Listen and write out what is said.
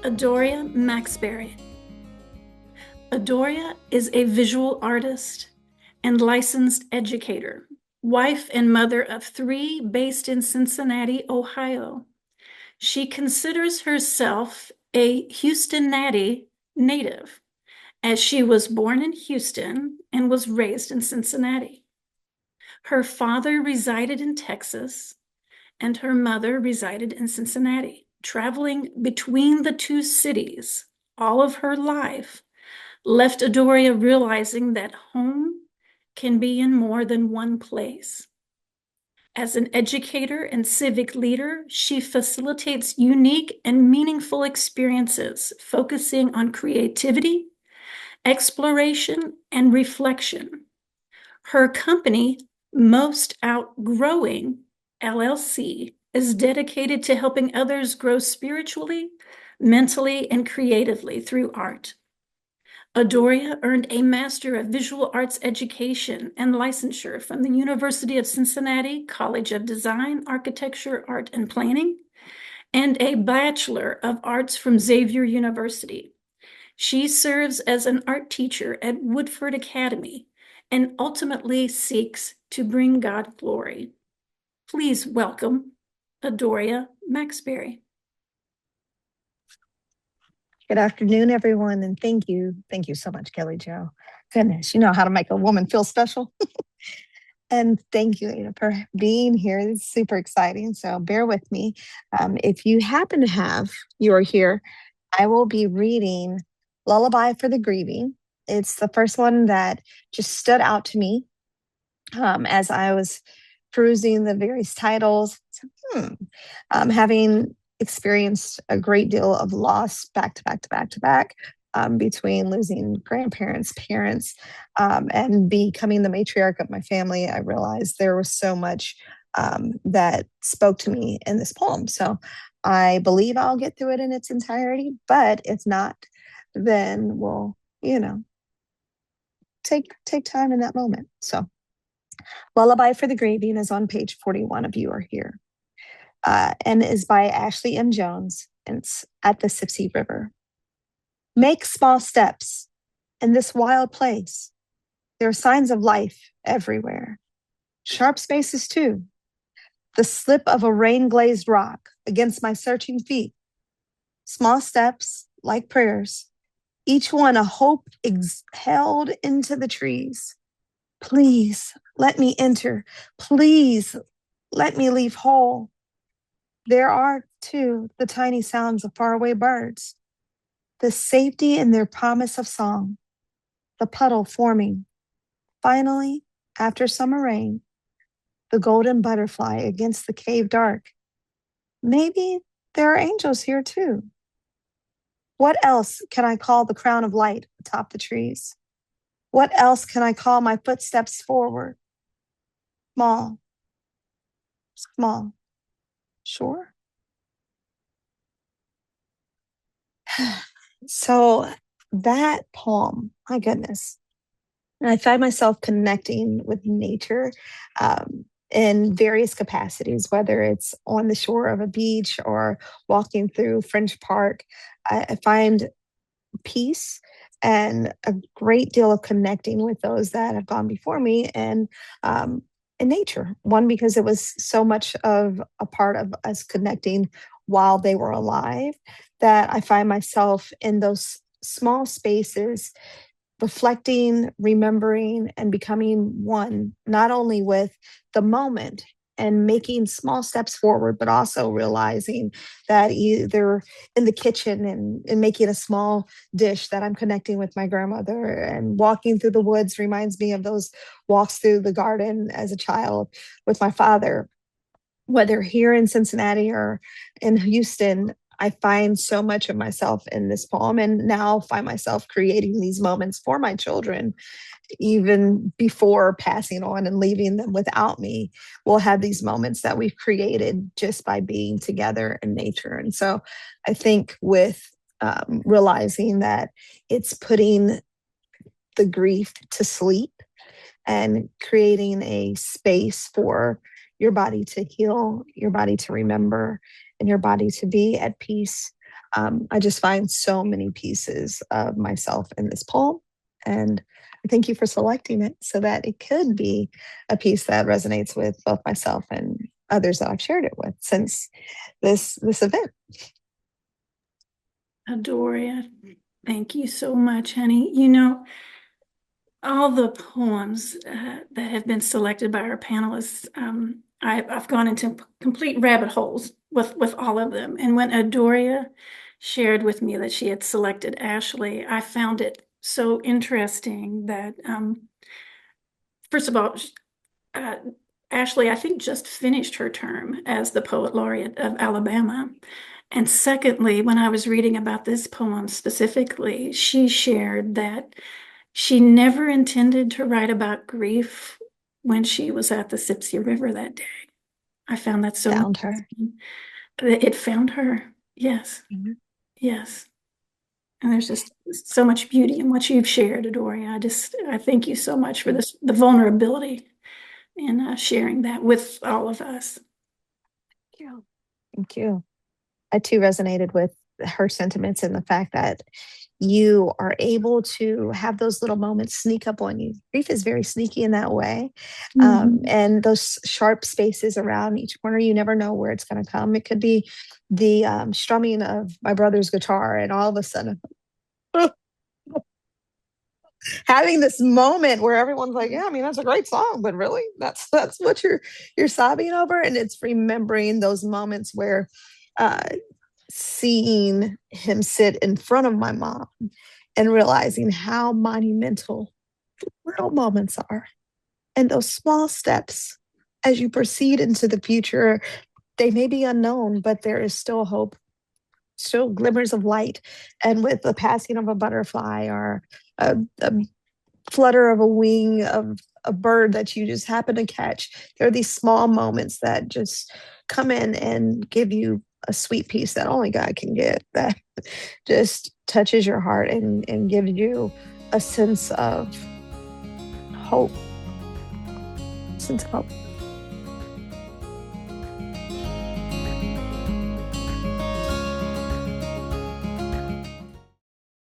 Adoria Maxberry. Adoria is a visual artist and licensed educator, wife and mother of 3 based in Cincinnati, Ohio. She considers herself a Houston native, as she was born in Houston and was raised in Cincinnati. Her father resided in Texas and her mother resided in Cincinnati, traveling between the 2 cities all of her life left Adoria realizing that home can be in more than one place. As an educator and civic leader, she facilitates unique and meaningful experiences, focusing on creativity, exploration, and reflection. Her company, Most Outgrowing LLC, is dedicated to helping others grow spiritually, mentally, and creatively through art. Adoria earned a Master of Visual Arts Education and licensure from the University of Cincinnati College of Design, Architecture, Art, and Planning, and a Bachelor of Arts from Xavier University. She serves as an art teacher at Woodford Academy and ultimately seeks to bring God glory. Please welcome Adoria Maxberry. Good afternoon, everyone, and thank you. Thank you so much, Kelly Jo. Goodness, you know how to make a woman feel special. And thank you, Ada, for being here. It's super exciting, so bear with me. If you happen to have, you are here, I will be reading Lullaby for the Grieving. It's the first one that just stood out to me as I was perusing the various titles. Having experienced a great deal of loss back to back to back to back between losing grandparents, parents, and becoming the matriarch of my family, I realized there was so much that spoke to me in this poem. So I believe I'll get through it in its entirety, but if not, then we'll, take time in that moment. So Lullaby for the Grieving is on page 41 of You Are Here. And is by Ashley M. Jones, and it's at the Sipsey River. Make small steps in this wild place. There are signs of life everywhere. Sharp spaces too. The slip of a rain-glazed rock against my searching feet. Small steps, like prayers, each one a hope exhaled into the trees. Please let me enter. Please let me leave whole. There are, too, the tiny sounds of faraway birds, the safety in their promise of song, the puddle forming. Finally, after summer rain, the golden butterfly against the cave dark. Maybe there are angels here, too. What else can I call the crown of light atop the trees? What else can I call my footsteps forward? Small. Small. Sure. So that poem, my goodness. And I find myself connecting with nature in various capacities, whether it's on the shore of a beach or walking through French Park. I find peace and a great deal of connecting with those that have gone before me and in nature. One, because it was so much of a part of us connecting while they were alive, that I find myself in those small spaces, reflecting, remembering, and becoming one, not only with the moment and making small steps forward, but also realizing that either in the kitchen and making a small dish that I'm connecting with my grandmother, and walking through the woods reminds me of those walks through the garden as a child with my father. Whether here in Cincinnati or in Houston, I find so much of myself in this poem, and now find myself creating these moments for my children, even before passing on and leaving them without me. We'll have these moments that we've created just by being together in nature. And so I think with realizing that it's putting the grief to sleep and creating a space for your body to heal, your body to remember, and your body to be at peace I just find so many pieces of myself in this poem. And I thank you for selecting it so that it could be a piece that resonates with both myself and others that I've shared it with since this event. Adoria, thank you so much, honey. You know, all the poems that have been selected by our panelists, I've gone into complete rabbit holes with all of them. And when Adoria shared with me that she had selected Ashley, I found it so interesting that, first of all, uh, Ashley, I think, just finished her term as the Poet Laureate of Alabama. And secondly, when I was reading about this poem specifically, she shared that she never intended to write about grief when she was at the Sipsey River that day. I found that so Found her. interesting. It found her. Yes, Mhm. yes. And there's just so much beauty in what you've shared, Adoria. I thank you so much for this, the vulnerability and sharing that with all of us. Thank you. Thank you. I too resonated with her sentiments and the fact that you are able to have those little moments sneak up on you. Grief is very sneaky in that way. Mhm. And those sharp spaces around each corner, you never know where it's going to come. It could be the strumming of my brother's guitar, and all of a sudden, having this moment where everyone's like, "Yeah, I mean, that's a great song, but really, that's what you're sobbing over." And it's remembering those moments where uh, seeing him sit in front of my mom and realizing how monumental little moments are. And those small steps as you proceed into the future, they may be unknown, but there is still hope, still glimmers of light. And with the passing of a butterfly or a flutter of a wing of a bird that you just happen to catch, there are these small moments that just come in and give you a sweet piece that only God can get, that just touches your heart and gives you a sense of hope. Sense of hope.